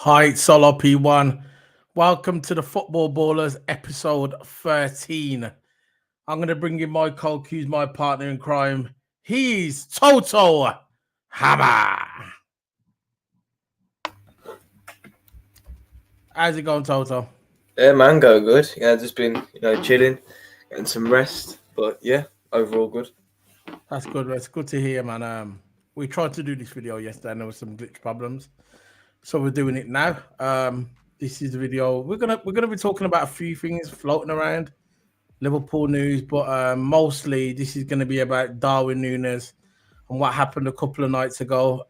Hi, it's Solo P1. Welcome to the Football Ballers episode 13. I'm going to bring in my co who's my partner in crime. He's Toto Hammer. How's it going, Toto? Yeah, man, go good. Yeah, just been chilling, getting some rest. But yeah, overall good. That's good. It's good to hear, man. We tried to do this video yesterday and there was some glitch problems. So we're doing it now. This is the video. We're gonna be talking about a few things floating around Liverpool news, but mostly this is going to be about Darwin Nunez and what happened a couple of nights ago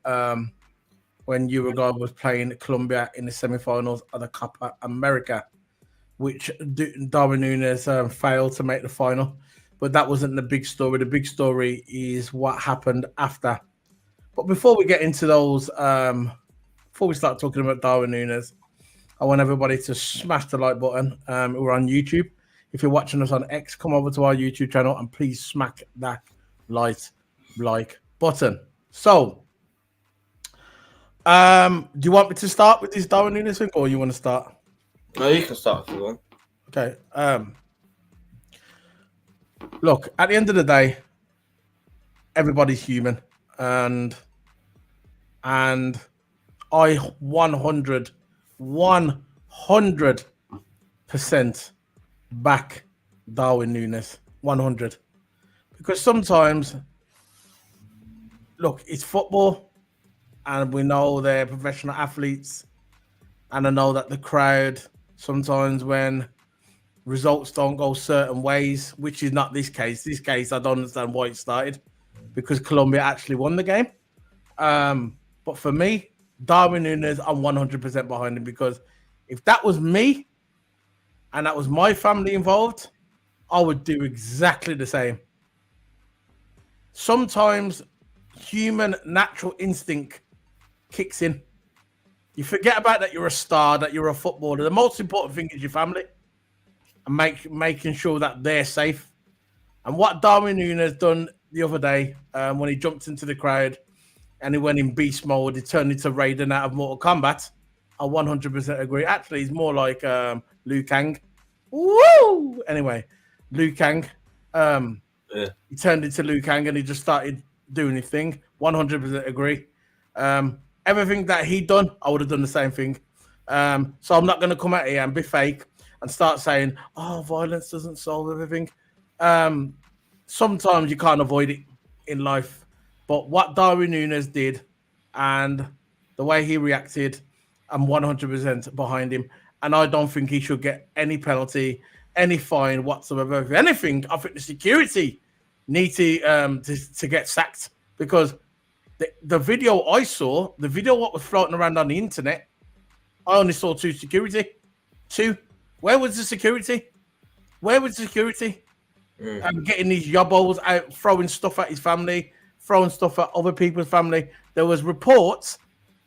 when Uruguay was playing Colombia in the semi-finals of the Copa America, which Darwin Nunez failed to make the final. But that wasn't the big story. The big story is what happened after. But before we get into those, before we start talking about Darwin Nunez, I want everybody to smash the like button. We're on YouTube. If you're watching us on X, come over to our YouTube channel and please smack that like button. So, do you want me to start with this Darwin Nunez thing, or you want to start? No, you can start if you want. Okay. Look, at the end of the day, everybody's human, and I 100% back Darwin Nunez 100, because sometimes, look, it's football and we know they're professional athletes, and I know that the crowd sometimes, when results don't go certain ways, which is not this case. I don't understand why it started, because Colombia actually won the game. But for me, Darwin Nunez, I'm 100% behind him, because if that was me and that was my family involved, I would do exactly the same. Sometimes human natural instinct kicks in. You forget about that you're a star, that you're a footballer. The most important thing is your family and making sure that they're safe. And what Darwin Nunez done the other day, when he jumped into the crowd and he went in beast mode, he turned into Raiden out of Mortal Kombat. I 100% agree. Actually, he's more like Liu Kang. Woo! Anyway, Liu Kang. He turned into Liu Kang and he just started doing his thing. 100% agree. Everything that he done, I would have done the same thing. So I'm not going to come out here and be fake and start saying, "Oh, violence doesn't solve everything." Sometimes you can't avoid it in life. But what Darwin Nunez did and the way he reacted, I'm 100% behind him. And I don't think he should get any penalty, any fine whatsoever. If anything, I think the security need to get sacked, because the video I saw, the video what was floating around on the internet, I only saw two security. Two. Where was the security? Where was the security? Getting these yobbos out, throwing stuff at his family, throwing stuff at other people's family. There was reports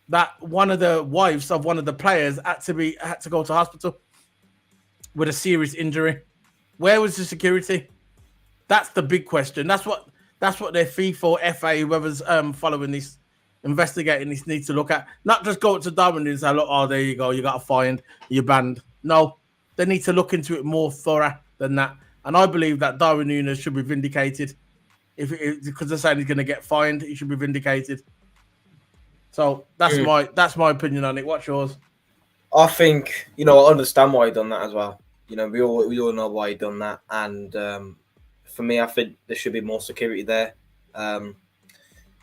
that one of the wives of one of the players had to go to hospital with a serious injury. Where was the security? That's the big question. That's what their FIFA, FA, whoever's following this, investigating this, needs to look at. Not just go to Darwin and say, "Look, oh, there you go, you got a fine, you're banned." No, they need to look into it more thorough than that. And I believe that Darwin Nunez should be vindicated. Because they're saying he's going to get fined, he should be vindicated. So that's my opinion on it. What's yours? I think I understand why he done that as well. We all know why he done that, and for me, I think there should be more security there,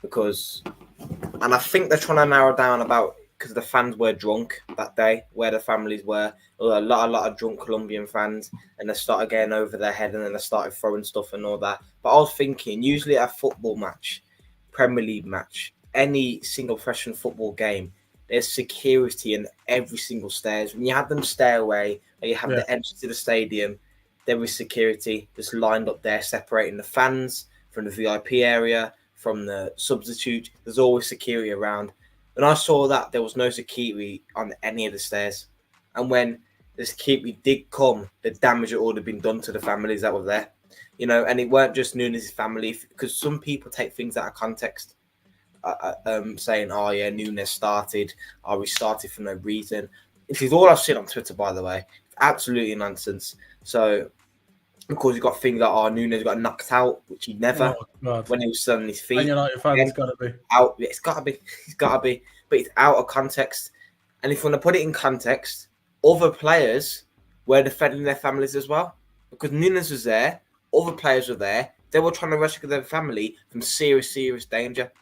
because I think they're trying to narrow down about, because the fans were drunk that day, where the families were. A lot of drunk Colombian fans, and they started getting over their head, and then they started throwing stuff and all that. But I was thinking, usually at a football match, Premier League match, any single professional football game, there's security in every single stairs. When you have them stairway, or you have the entrance to the stadium, there is security just lined up there, separating the fans from the VIP area, from the substitute. There's always security around. When I saw that, there was no security on any of the stairs. And when the security did come, the damage had already been done to the families that were there. And it weren't just Nunez' family, because some people take things out of context. saying, "Oh yeah, Nunez started. Oh, we started for no reason." This is all I've seen on Twitter, by the way. Absolutely nonsense. So, of course, you've got things like, "Oh, Nunez got knocked out," which he Oh never God. when he was still on his Man feet. United fans Again, gotta be. out. It's gotta be. It's gotta be. But it's out of context. And if you want to put it in context, other players were defending their families as well. Because Nunez was there, other players were there. They were trying to rescue their family from serious, serious danger.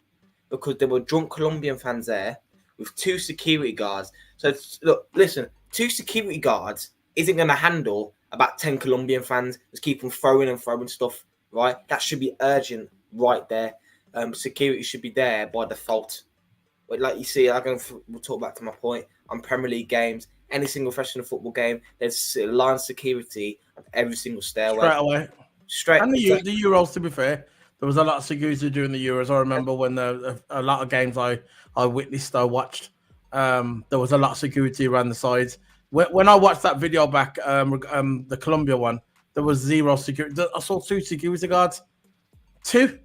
Because there were drunk Colombian fans there with 2 security guards. So look, listen, 2 security guards isn't going to handle about 10 Colombian fans. Just keep on throwing and throwing stuff, right? That should be urgent right there. Security should be there by default. But like you see, we'll talk back to my point on Premier League games. Any single professional football game, there's a line of security at every single stairway. Straight away. Straight, And exactly. the Euros, to be fair, there was a lot of security during the Euros. I remember when a lot of games I witnessed, I watched, there was a lot of security around the sides. When I watched that video back, the Colombia one, there was zero security. I saw 2 security guards. Two.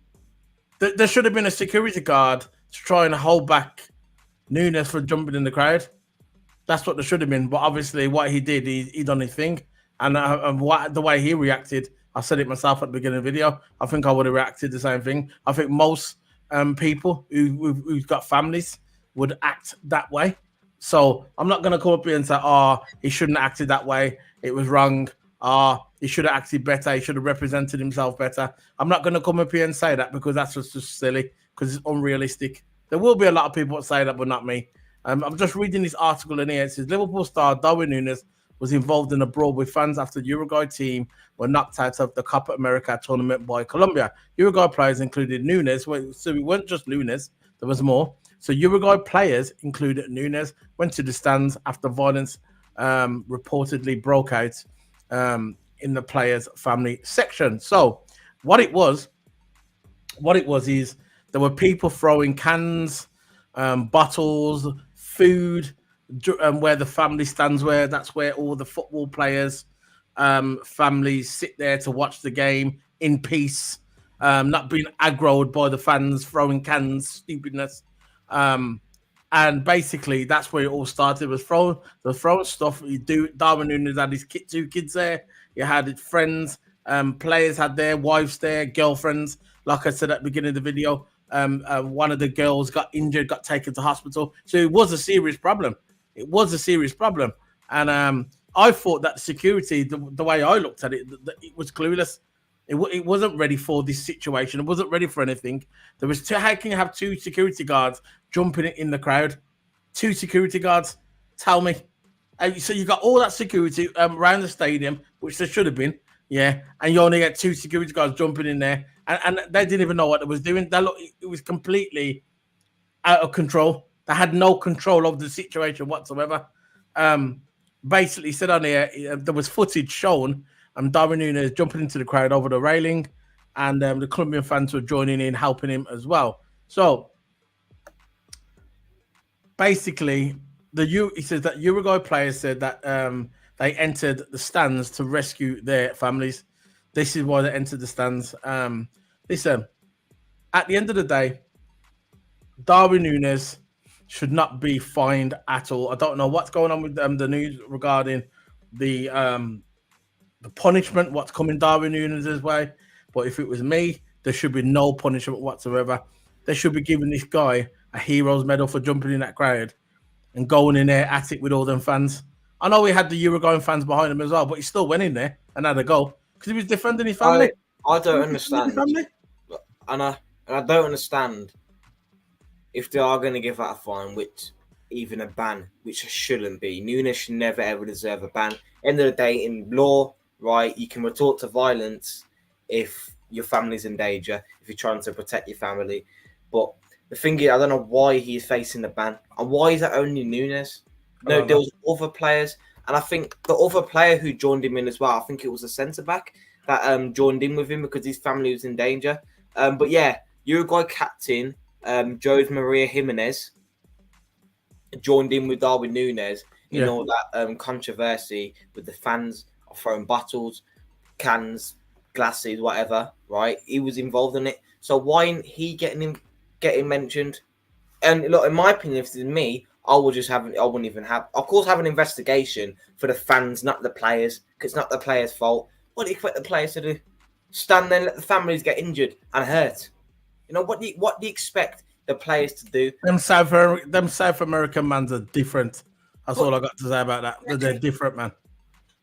There should have been a security guard to try and hold back Nunez for jumping in the crowd. That's what there should have been. But obviously, what he did, he done his thing, and the way he reacted, I said it myself at the beginning of the video. I think I would have reacted the same thing. I think most people who've got families would act that way. So I'm not going to come up here and say, "Oh, he shouldn't have acted that way. It was wrong. He should have acted better. He should have represented himself better." I'm not going to come up here and say that because that's just silly, because it's unrealistic. There will be a lot of people that say that, but not me. I'm just reading this article in here. It says Liverpool star Darwin Nunez was involved in a brawl with fans after the Uruguay team were knocked out of the Copa America tournament by Colombia. Uruguay players included Nunez. So it weren't just Nunez, there was more. So Uruguay players included Nunez went to the stands after violence reportedly broke out in the players' family section. So what it was is there were people throwing cans, bottles, food, where the family stands were. That's where all the football players' families sit there to watch the game in peace, not being aggroed by the fans throwing cans, stupidness. And basically, that's where it all started. Was throwing stuff. Darwin Nunez had his 2 kids there. He had his friends. Players had their wives there, girlfriends. Like I said at the beginning of the video, one of the girls got injured, got taken to hospital. So it was a serious problem. It was a serious problem. And I thought that security, the way I looked at it, it was clueless. It wasn't ready for this situation. It wasn't ready for anything. There was how can you have 2 security guards jumping in the crowd? 2 security guards. Tell me. So you got all that security around the stadium, which there should have been, yeah. And you only get 2 security guards jumping in there, and they didn't even know what they was doing. It was completely out of control. They had no control of the situation whatsoever. Basically, said on here there was footage shown. Darwin Nunez jumping into the crowd over the railing, and the Colombian fans were joining in, helping him as well. So basically, he says that Uruguay players said that they entered the stands to rescue their families. This is why they entered the stands. Listen, at the end of the day, Darwin Nunez should not be fined at all. I don't know what's going on with the news regarding the punishment, what's coming Darwin Nunez's way. But if it was me, there should be no punishment whatsoever. They should be giving this guy a hero's medal for jumping in that crowd and going in there at it with all them fans. I know he had the Uruguayan fans behind him as well, but he still went in there and had a go because he was defending his family. I don't understand, and I don't understand if they are going to give that a fine, which even a ban, which shouldn't be. Nunez should never ever deserve a ban. End of the day, in law, right, you can resort to violence if your family's in danger, if you're trying to protect your family. But the thing is, I don't know why he's facing the ban. And why is that only Nunez? No, there was other players. And I think the other player who joined him in as well, I think it was a centre-back that joined in with him because his family was in danger. But yeah, Uruguay captain Jose Maria Jimenez joined in with Darwin Nunez in all that controversy with the fans throwing bottles, cans, glasses, whatever, right? He was involved in it. So why isn't he getting getting mentioned. And look, in my opinion, if it's me, I wouldn't even have. Of course, have an investigation for the fans, not the players, because it's not the players' fault. What do you expect the players to do? Stand there and let the families get injured and hurt? What do you expect the players to do? Them South American mans are different. That's all I got to say about that. They're different, man.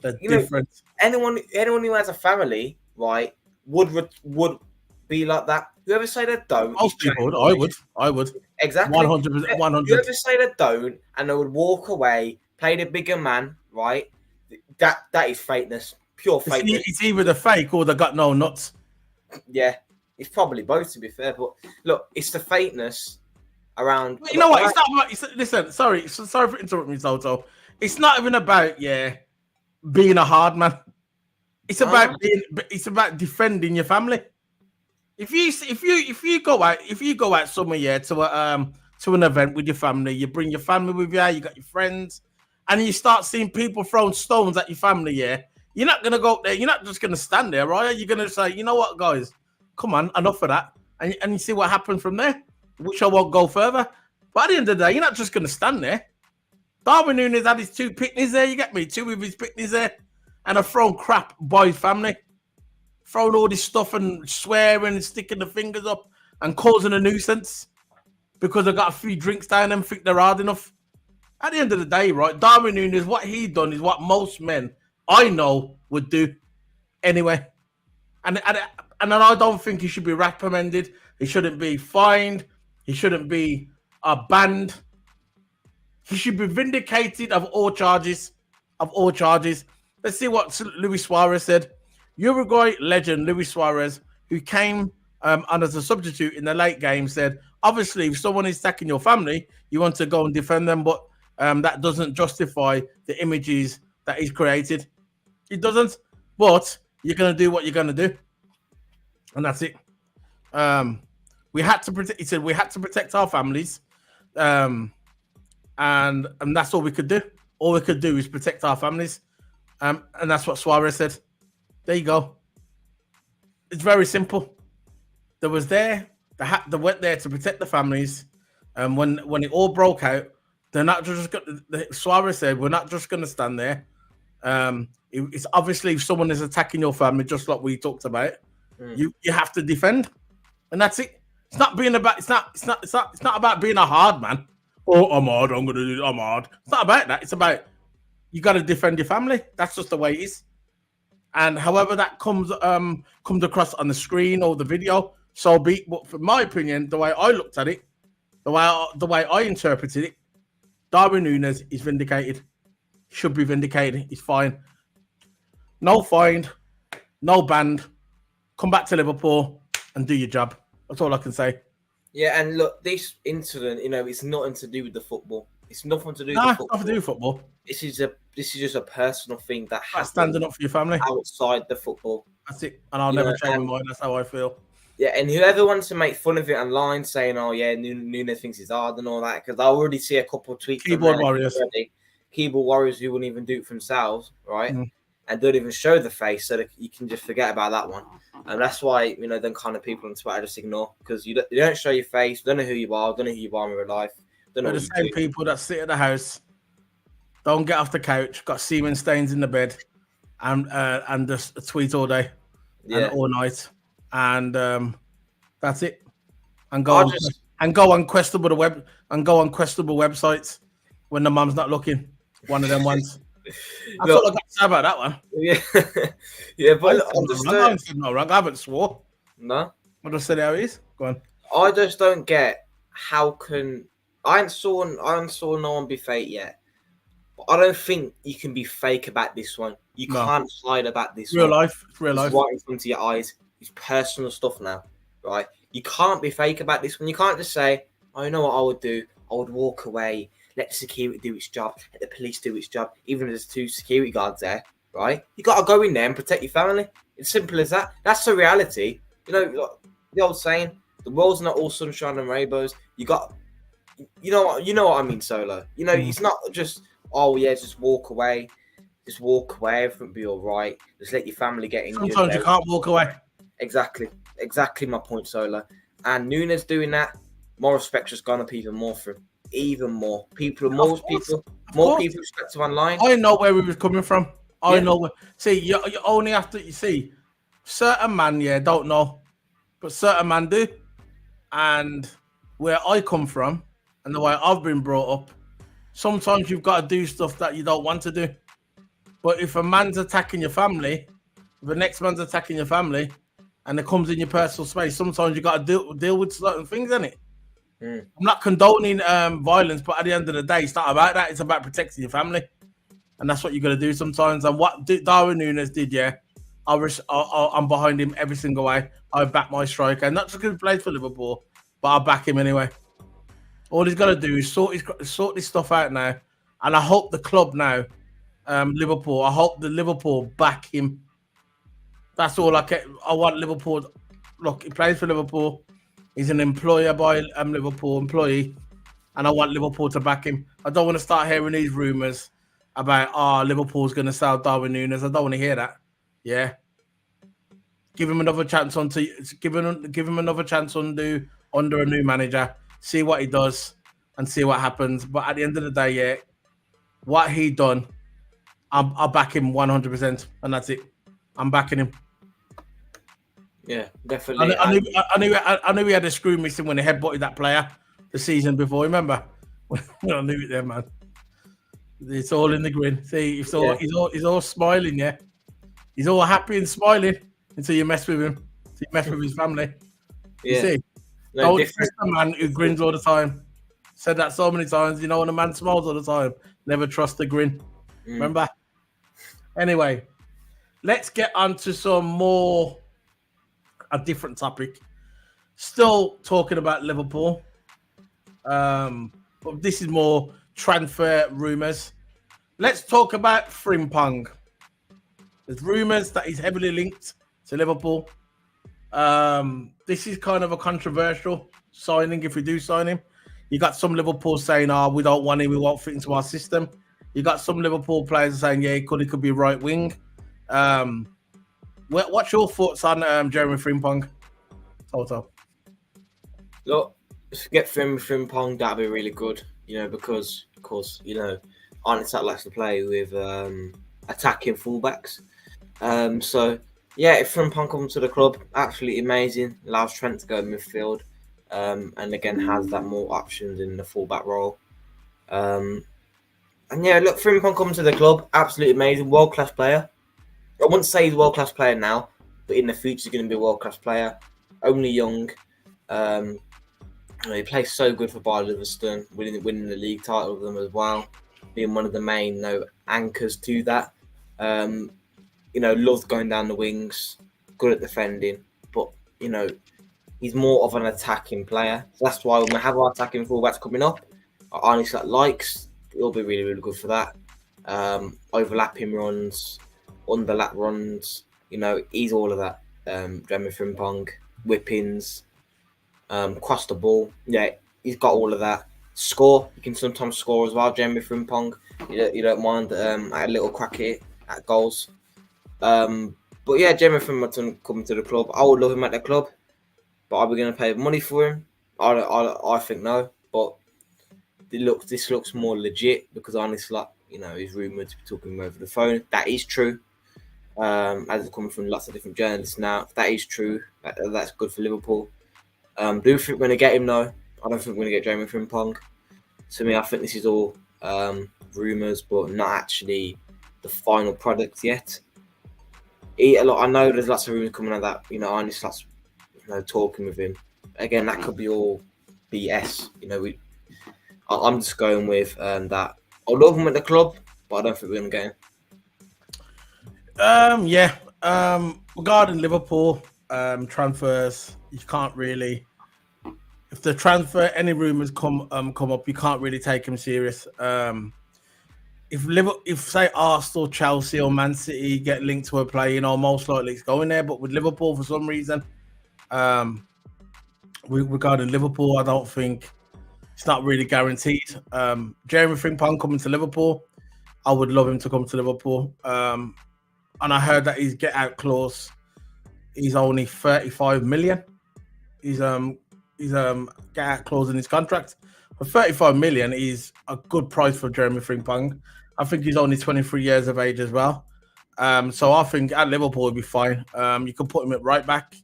They're different. Anyone who has a family, right, would be like that. Whoever say they don't, Most people would. I would. Exactly. 100%. 100. Whoever say they don't, and they would walk away, play the bigger man, right? That is fakeness, pure fakeness. It's either the fake or they got no nuts. Yeah, it's probably both, to be fair. But look, it's the fakeness around. You know what? It's not about. Listen, sorry for interrupting me, Toto. It's not even about being a hard man. It's about defending your family. If you go out somewhere to an event with your family, you bring your family with you, you got your friends, and you start seeing people throwing stones at your family, you're not gonna go up there. You're not just gonna stand there, right? You're gonna say, you know what, guys, come on, enough of that, and you see what happens from there. Which I won't go further. But at the end of the day, you're not just gonna stand there. Darwin Nunez had his 2 picnics there. You get me? 2 of his picnics there, and I've thrown crap by his family. Throwing all this stuff and swearing and sticking the fingers up and causing a nuisance because I got a few drinks down and think they're hard enough. At the end of the day, right, Darwin Nunez, what he done is what most men I know would do anyway. And I don't think he should be reprimanded. He shouldn't be fined. He shouldn't be banned. He should be vindicated of all charges. Let's see what Luis Suarez said. Uruguay legend Luis Suarez, who came on as a substitute in the late game, said, obviously, if someone is attacking your family, you want to go and defend them, but that doesn't justify the images that he's created. It doesn't, but you're going to do what you're going to do. And that's it. We had to protect, he said, we had to protect our families. And that's all we could do. All we could do is protect our families. And that's what Suarez said. There you go. It's very simple. They went there to protect the families. And when it all broke out, they're not just Suarez said, we're not just going to stand there. It's obviously if someone is attacking your family, just like we talked about, you have to defend, and that's it. It's not about being a hard man. Oh, I'm hard. I'm hard. It's not about that. It's about you got to defend your family. That's just the way it is. And however that comes across on the screen or the video, so be it. But from my opinion, the way I looked at it, the way I interpreted it, Darwin Nunez is vindicated. Should be vindicated. He's fine. No fined, no banned. Come back to Liverpool and do your job. That's all I can say. Yeah, and look, this incident, it's nothing to do with the football. It's nothing to do with the football. Nothing to do with football. This is just a personal thing that happens standing up for your family outside the football. That's it, and I'll never change my mind. That's how I feel. Yeah, and whoever wants to make fun of it online, saying, "Oh yeah, Nunez thinks he's hard and all that," because I already see a couple of tweets. Keyboard warriors who wouldn't even do it for themselves, right? And don't even show the face, so that you can just forget about that one. And that's why them kind of people on Twitter just ignore, because you don't show your face, don't know who you are, don't know who you are in real life. They're the same people that sit at the house, don't get off the couch, got semen stains in the bed, and just tweet all day, and all night, and that's it. And go on questionable websites when the mum's not looking. One of them ones. That's all I got to say about that one. Yeah, yeah, but I haven't swore. No, I just said how it is. Go on. I just don't get how can I ain't saw no one be fake yet. But I don't think you can be fake about this one. You can't hide about this. Real life. It's right in front of your eyes. It's personal stuff now, right? You can't be fake about this one. You can't just say, "Oh, you know what I would do? I would walk away. Let the security do its job. Let the police do its job. Even if there's 2 security guards there, right? You got to go in there and protect your family. It's simple as that. That's the reality. The old saying, the world's not all sunshine and rainbows. You know what I mean, Solo. It's not just, oh yeah, just walk away. Just walk away. Everything will be all right. Just let your family get injured. Sometimes you can't walk away. Exactly my point, Solo. And Nunez doing that, more respect's just gone up even more for him. Even more. Of More course. people respect him online. I know where we was coming from. I Yeah. know where. See, you only have to. You see, certain man, don't know, but certain man do. And where I come from, and the way I've been brought up, sometimes you've got to do stuff that you don't want to do. But if a man's attacking your family, if the next man's attacking your family, and it comes in your personal space, sometimes you got to deal with certain things, isn't it? I'm not condoning violence, but at the end of the day, it's not about that. It's about protecting your family, and that's what you got to do sometimes. And what Darwin Nunez did, I'm behind him every single way. I back my striker, and not just because he plays for Liverpool, but I back him anyway. All he's got to do is sort this stuff out now, and I hope the club now, Liverpool. I hope the Liverpool back him. That's all I want Liverpool. Look, he plays for Liverpool. He's an employer by Liverpool employee, and I want Liverpool to back him. I don't want to start hearing these rumours about Liverpool's going to sell Darwin Nunez. I don't want to hear that. Yeah, give him another chance give him another chance under a new manager. See what he does and see what happens. But at the end of the day, what he done, I'll back him 100%, and that's it. I'm backing him. Yeah, definitely. I knew he had a screw missing when he headbutted that player the season before. Remember? I knew it there, man. It's all in the grin. See, he's all smiling, yeah. He's all happy and smiling until you mess with him. Until you mess with his family. You see? Don't trust a man who grins all the time. Said that so many times. You know, when a man smiles all the time, never trust the grin. Remember? Anyway, let's get on to a different topic. Still talking about Liverpool. But this is more transfer rumours. Let's talk about Frimpong. There's rumours that he's heavily linked to Liverpool. This is kind of a controversial signing if we do sign him. You got some Liverpool saying, we don't want him, we won't fit into our system. You got some Liverpool players saying, he could be right wing. What's your thoughts on Jeremy Frimpong, Toto? Look, if we get Frimpong, that'd be really good, because, of course, Arnett likes to play with attacking fullbacks. If Frimpong comes to the club, absolutely amazing. Allows Trent to go in midfield, and again has that more options in the fullback role. Frimpong coming to the club, absolutely amazing, world class player. I wouldn't say he's a world class player now, but in the future he's going to be a world class player. Only young. He plays so good for Bayer Leverkusen, winning the league title with them as well, being one of the main anchors to that. Loves going down the wings, good at defending, but he's more of an attacking player. So that's why when we have our attacking fullbacks coming up, Arnett likes, it'll be really, really good for that. Overlapping runs, underlap runs, he's all of that. Jeremy Frimpong, whippings, cross the ball. Yeah, he's got all of that. Score, he can sometimes score as well. Jeremy Frimpong, you don't mind a little crack at goals. But yeah, Jeremy Frimpong coming to the club. I would love him at the club, but are we going to pay money for him? I think no. But this looks more legit because honestly, he's rumored to be talking over the phone. That is true. As it's coming from lots of different journalists now. If that is true, that's good for Liverpool. Do you think we're going to get him? No, I don't think we're going to get Jeremy Frimpong. To me, I think this is all rumours, but not actually the final product yet. I know there's lots of rumours coming out that Arnett's talking with him. Again, that could be all BS. I'm just going with that. I love him at the club, but I don't think we're going to get him. Regarding Liverpool transfers, you can't really. If the transfer, any rumours come up, you can't really take him serious. If say Arsenal, Chelsea, or Man City get linked to a player, most likely it's going there. But with Liverpool, for some reason, regarding Liverpool, I don't think it's not really guaranteed. Jeremy Frimpong coming to Liverpool, I would love him to come to Liverpool. And I heard that his get out clause is only 35 million. He's get out clause in his contract. For 35 million is a good price for Jeremy Frimpong. I think he's only 23 years of age as well. So I think at Liverpool he'll be fine. You can put him at right back,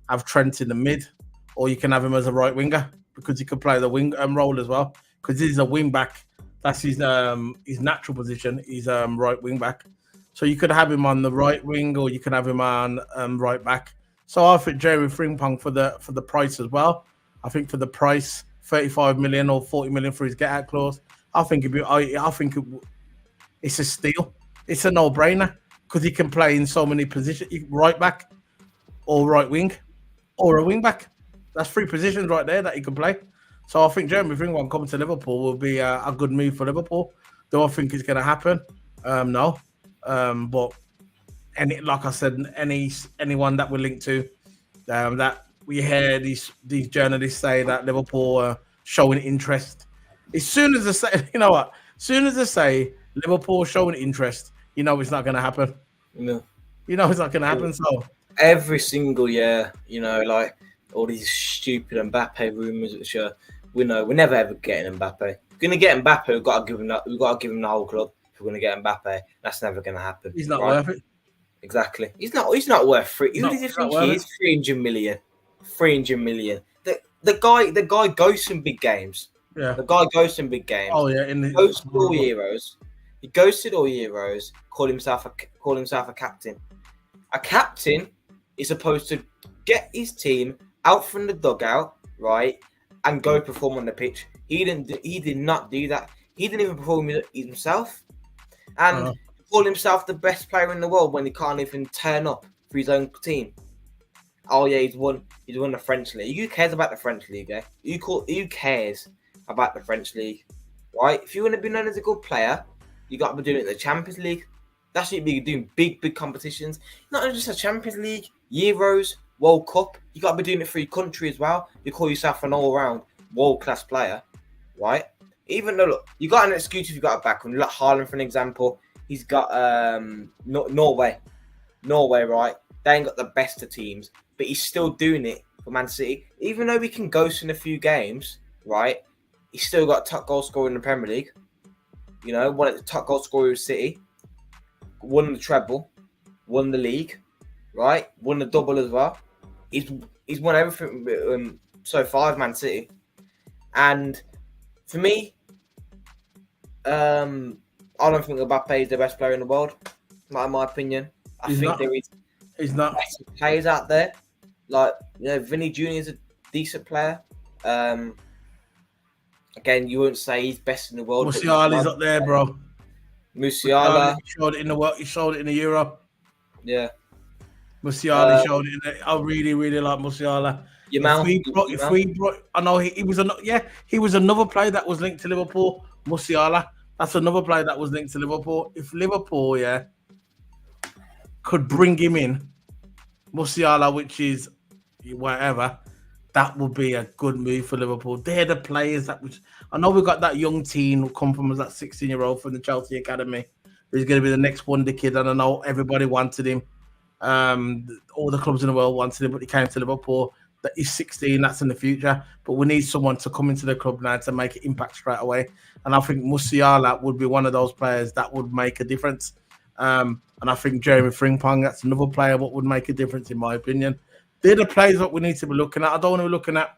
have Trent in the mid, or you can have him as a right winger because he can play the wing role as well. Because he's a wing back. That's his natural position. He's right wing back. So you could have him on the right wing, or you can have him on right back. So I think Jeremy Frimpong for the price as well. I think for the price, 35 million or 40 million for his get out clause. I think it's a steal. It's a no brainer because he can play in so many positions: right back, or right wing, or a wing back. That's three positions right there that he can play. So I think Jeremy Frimpong coming to Liverpool will be a good move for Liverpool. Do I think it's going to happen? No. But like I said, anyone that we're linked to, that we hear these journalists say that Liverpool are showing interest. As soon as they say, you know what? As soon as they say Liverpool showing interest, you know it's not going to happen. No. You know it's not going to happen. So every single year, like all these stupid Mbappe rumors, which we know we're never ever getting Mbappe. If we're going to get Mbappe, we've got to give him the whole club. If we're going to get Mbappe, that's never going to happen. He's not worth it. Exactly. He's not worth free. Who does he think he is? 300 million. 300 million. The guy goes in big games. Yeah. The guy goes in big games. Oh yeah. He ghosted all Euros. He ghosted all Euros. Called himself a captain. A captain is supposed to get his team out from the dugout, right, and go perform on the pitch. He did not do that. He didn't even perform himself, and call himself the best player in the world when he can't even turn up for his own team. Oh yeah, he's won the French league. Who cares about the French league? Eh? Who cares about the French league? Right? If you want to be known as a good player, you got to be doing it in the Champions League. That's what you're doing, big competitions. Not just a Champions League, Euros, World Cup. You got to be doing it for your country as well. You call yourself an all-round world-class player, right? Even though, look, you got an excuse if you got a background. Like Haaland, for an example, he's got Norway, right? They ain't got the best of teams, but he's still doing it for Man City. Even though he can ghost in a few games, right? He's still got top goal scorer in the Premier League. One of the top goal scorers of City. Won the treble, won the league, right? Won the double as well. He's won everything so far with Man City. And for me, I don't think Mbappe is the best player in the world. Not in my opinion. I think there is better players out there. Like, Vinny Jr. is a decent player. Again, you won't say he's best in the world. Musiala's up there, bro. Musiala. He showed it in the world. He showed it in the Euro. Yeah. Musiala showed it. I really, really like Musiala. If we brought, I know he was another player that was linked to Liverpool. Musiala. That's another player that was linked to Liverpool. If Liverpool, could bring him in, Musiala, which is whatever, that would be a good move for Liverpool. They're the players I know we've got that young teen who come from that 16-year-old from the Chelsea Academy. He's going to be the next wonder kid, and I know everybody wanted him. All the clubs in the world wanted him, but he came to Liverpool. That he's 16, that's in the future. But we need someone to come into the club now to make an impact straight away. And I think Musiala would be one of those players that would make a difference. And I think Jeremy Frimpong, that's another player what would make a difference, in my opinion. They're the players that we need to be looking at. I don't want to be looking at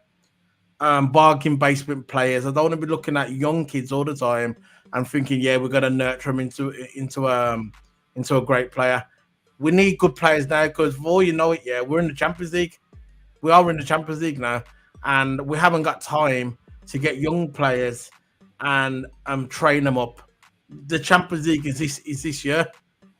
bargain basement players. I don't want to be looking at young kids all the time and thinking, we're going to nurture them into a great player. We need good players now because, for all you know it, we're in the Champions League. We are in the Champions League now, and we haven't got time to get young players and train them up. The Champions League is this year.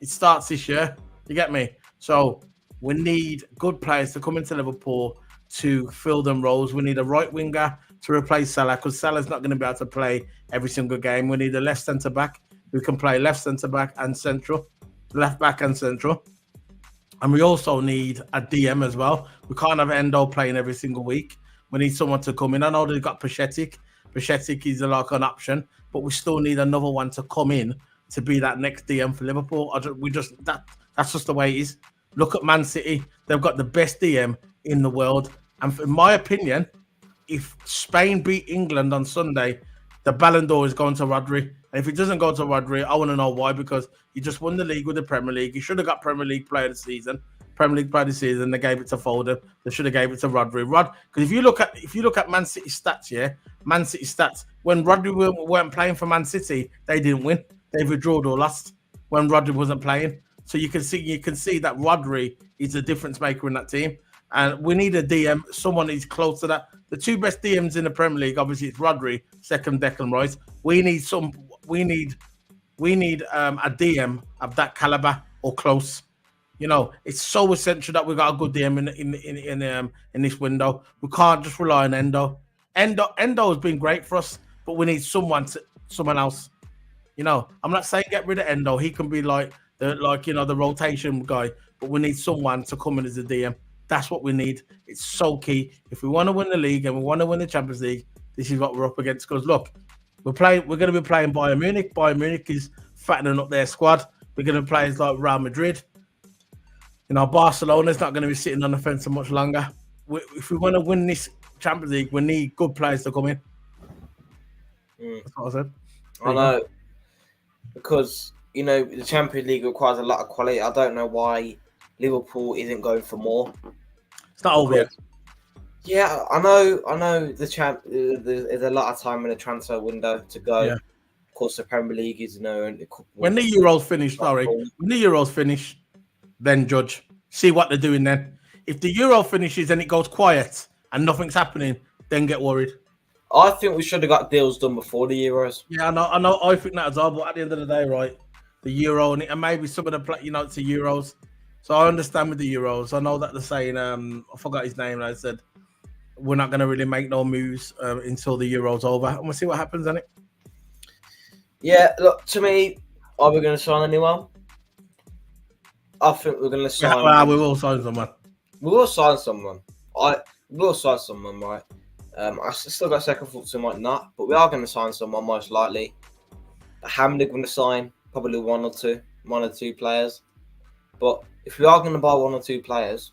It starts this year. You get me? So we need good players to come into Liverpool to fill them roles. We need a right winger to replace Salah because Salah's not going to be able to play every single game. We need a left centre back who can play left centre back and central, left back and central. And we also need a DM as well. We can't have Endo playing every single week. We need someone to come in. I know they've got Pachetic. Pachetic is like an option, but we still need another one to come in to be that next DM for Liverpool. That's just the way it is. Look at Man City. They've got the best DM in the world. And in my opinion, if Spain beat England on Sunday, the Ballon d'Or is going to Rodri. And if it doesn't go to Rodri, I want to know why, because he just won the league with the Premier League. He should have got Premier League Player of the Season. Premier League Player of the Season. They gave it to Foden. They should have gave it to Rodri. Because if you look at Man City stats, Man City stats, when Rodri weren't playing for Man City, they didn't win. They withdrew or lost when Rodri wasn't playing. So you can see that Rodri is a difference maker in that team. And we need a DM, someone who's close to that. The two best DMs in the Premier League, obviously, it's Rodri, second Declan Rice. We need a DM of that caliber or close. You know, it's so essential that we got a good DM in this window. We can't just rely on Endo. Endo has been great for us, but we need someone else. You know, I'm not saying get rid of Endo. He can be like the rotation guy, but we need someone to come in as a DM. That's what we need. It's so key. If we want to win the league and we want to win the Champions League, this is what we're up against. Because look, we're going to be playing Bayern Munich. Bayern Munich is fattening up their squad. We're going to play like Real Madrid. You know, Barcelona's not going to be sitting on the fence for much longer. If we want to win this Champions League, we need good players to come in. That's what I said. I know. Because, you know, the Champions League requires a lot of quality. I don't know why Liverpool isn't going for more. It's not over yet. Yeah, I know. There's a lot of time in the transfer window to go. Yeah. Of course, the Premier League is when the Euros finish, then judge. See what they're doing then. If the Euro finishes and it goes quiet and nothing's happening, then get worried. I think we should have got deals done before the Euros. Yeah, I know. I think that as well. But at the end of the day, right, the Euro and maybe some of the it's the Euros. So I understand with the Euros. I know that they're saying, I forgot his name. I said, we're not going to really make no moves until the Euros over. And we'll see what happens, innit? Yeah, look, to me, are we going to sign anyone? I think we're going to sign... we will sign someone. We will sign someone. We will sign someone, right? I still got second thoughts, we might not, but we are going to sign someone, most likely. Hamley going to sign probably one or two players. But if we are going to buy one or two players,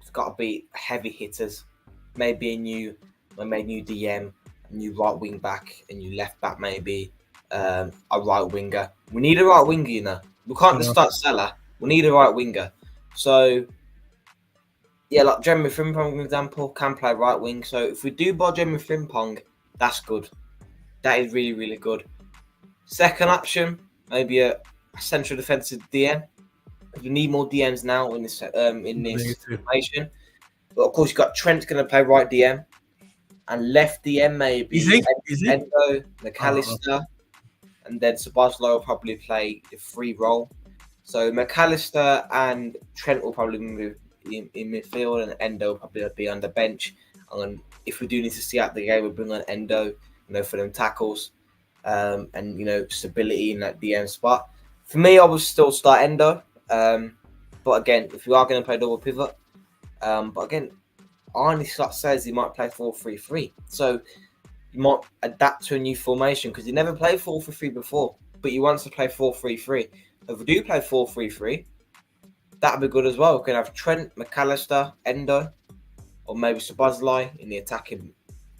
it's got to be heavy hitters. Maybe a new DM, a new right wing back, a new left back, maybe a right winger. We need a right winger, you know. We can't just start Salah. We need a right winger. So, yeah, like Jeremy Frimpong, for example, can play right wing. So if we do buy Jeremy Frimpong, that's good. That is really, really good. Second option, maybe a central defensive DM. We need more DMs now in this situation. But of course, you've got Trent going to play right DM, and left DM maybe is he? Endo, McAllister, and then Sabazlo will probably play the free role. So McAllister and Trent will probably move in midfield, and Endo will probably be on the bench. And if we do need to see out the game, we'll bring on Endo, for them tackles, and stability in that DM spot. For me, I would still start Endo. But again, if you are going to play double pivot, but again, Arnie Slot says he might play 4-3-3. So you might adapt to a new formation because he never played 4-3-3 before, but he wants to play 4-3-3. If we do play 4-3-3, that'd be good as well. We can have Trent, McAllister, Endo, or maybe Szoboszlai in the attacking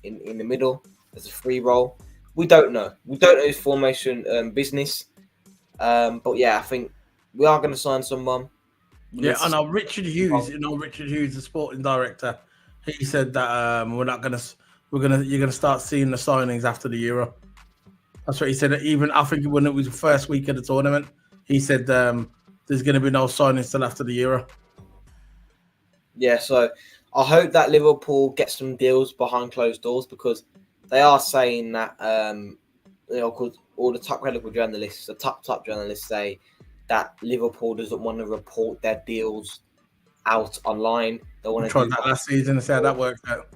in the middle as a free role. We don't know. We don't know his formation business. But yeah, I think we are going to sign someone. Yeah, I know Richard Hughes. Richard Hughes, the sporting director. He said that you're going to start seeing the signings after the Euro. That's what he said. Even I think when it was the first week of the tournament, he said there's going to be no signings till after the Euro. Yeah, so I hope that Liverpool gets some deals behind closed doors because they are saying that because all the top credible journalists, the top journalists say that Liverpool doesn't want to report their deals out online. They want to try that last season and see how that worked out.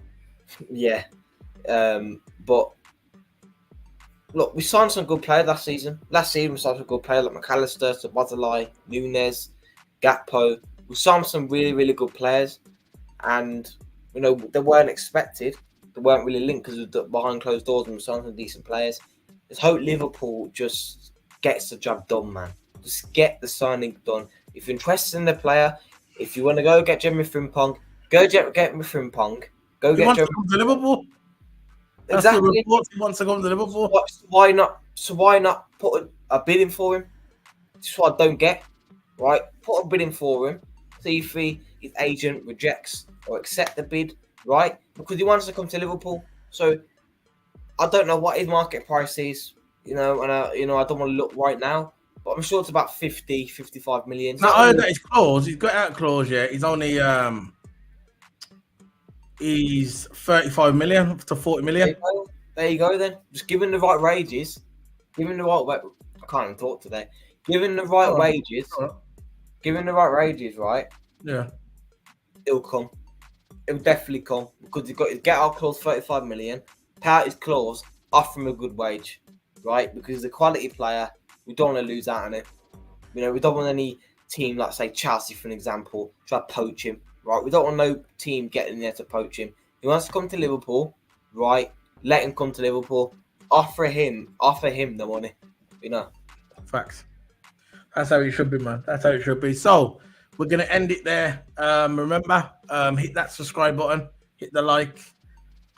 Yeah, but look, we signed some good players last season. Last season we signed some good players like McAllister, Szoboszlai, Nunez, Gakpo. We signed some really, really good players, and they weren't expected. They weren't really linked because of the behind closed doors, and we signed some decent players. Let's hope Liverpool just gets the job done, man. Just get the signing done. If you're interested in the player, if you want to go get Jeremy Frimpong, go get Jeremy Frimpong. Go get Jeremy to Liverpool. That's the report. He wants to come to Liverpool. Why not? So why not put a bid in for him? That's what I don't get. Right, put a bid in for him. See if his agent rejects or accept the bid. Right, because he wants to come to Liverpool. So I don't know what his market price is. And I don't want to look right now, but I'm sure it's about 50, 55 million. No, I heard that his clause. He's got out clause. Yeah, he's only he's 35 million to 40 million. There you go. Then just given the right wages, given the right. I can't even talk today. Given the right wages, right? Yeah, It'll come. It'll definitely come because he's got his get out clause 35 million. Pay out his clause, offer him a good wage, right? Because he's a quality player. We don't want to lose out on it. We don't want any team, like say Chelsea, for an example, try to poach him, right? We don't want no team getting there to poach him. He wants to come to Liverpool, right? Let him come to Liverpool. Offer him the money, Facts. That's how it should be, man. That's how it should be. So we're gonna end it there. Remember, hit that subscribe button, hit the like,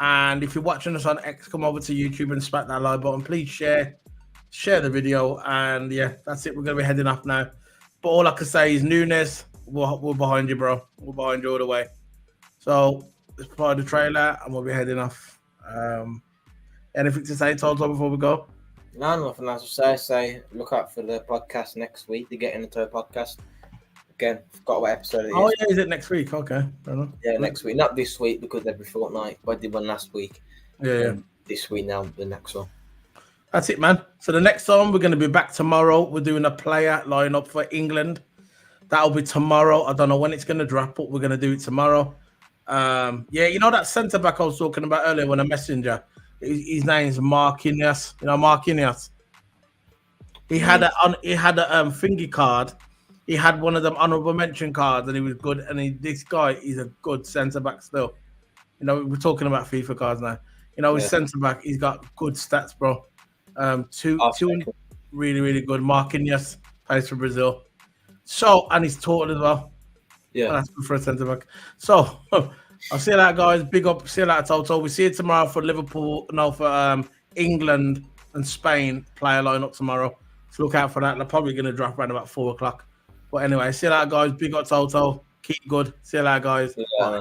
and if you're watching us on X, come over to YouTube and smack that like button. Please share the video, and yeah, that's it. We're gonna be heading off now. But all I can say is Nunez, we're behind you, bro. We're behind you all the way. So let's play the trailer, and we'll be heading off. Anything to say, Toto, before we go? No, nothing else to say. Look out for the podcast next week. The Getting Into a podcast. Again, forgot what episode it is. Oh, yeah, is it next week? Okay. Fair enough. Yeah, next week. Not this week because every fortnight. But I did one last week. Yeah. This week now, the next one. That's it, man. So the next time, we're going to be back tomorrow. We're doing a player lineup for England. That'll be tomorrow. I don't know when it's going to drop, but we're going to do it tomorrow. Yeah, that centre-back I was talking about earlier when a messenger, his name's Marquinhos. Marquinhos. He had a thingy card. He had one of them honourable mention cards, and he was good. And this guy is a good centre back still. We're talking about FIFA cards now. His centre back, he's got good stats, bro. Two really, really good. Marquinhos plays for Brazil. So, and he's taught as well. Yeah, that's good for a centre back. So, I'll see you later, guys. Big up. See you later, Toto. We see you tomorrow for Liverpool. No, for England and Spain player lineup tomorrow. So look out for that. They're probably going to drop around about 4 o'clock. But anyway, see you later, guys. Big up, Toto. Keep good. See you later, guys. Yeah.